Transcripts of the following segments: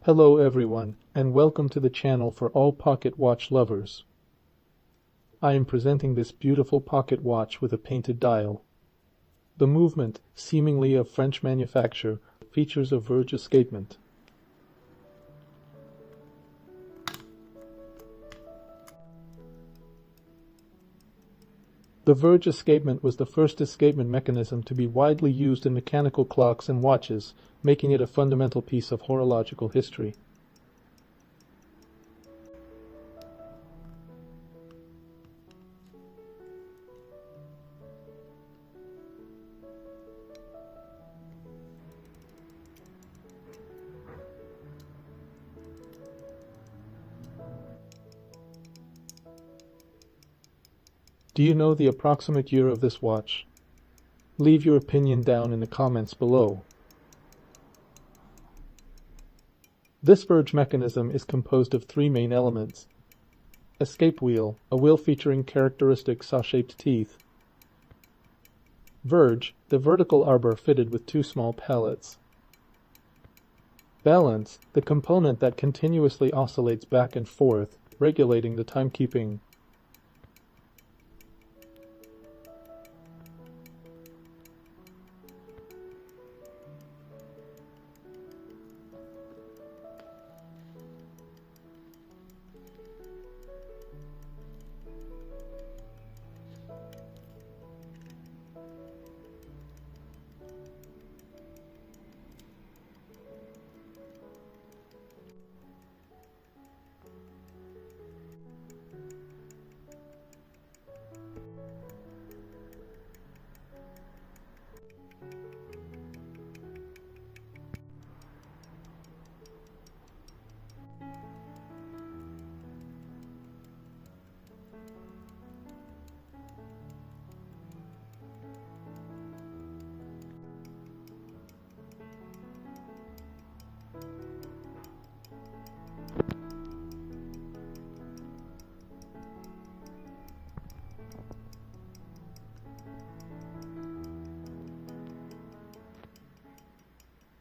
Hello everyone, and welcome to the channel for all pocket watch lovers. I am presenting this beautiful pocket watch with a painted dial. The movement, seemingly of French manufacture, features a Verge escapement. The Verge escapement was the first escapement mechanism to be widely used in mechanical clocks and watches, making it a fundamental piece of horological history. Do you know the approximate year of this watch? Leave your opinion down in the comments below. This Verge mechanism is composed of three main elements. Escape wheel, a wheel featuring characteristic saw-shaped teeth. Verge, the vertical arbor fitted with two small pallets. Balance, the component that continuously oscillates back and forth, regulating the timekeeping.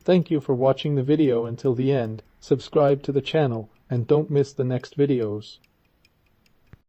Thank you for watching the video until the end. Subscribe to the channel and don't miss the next videos.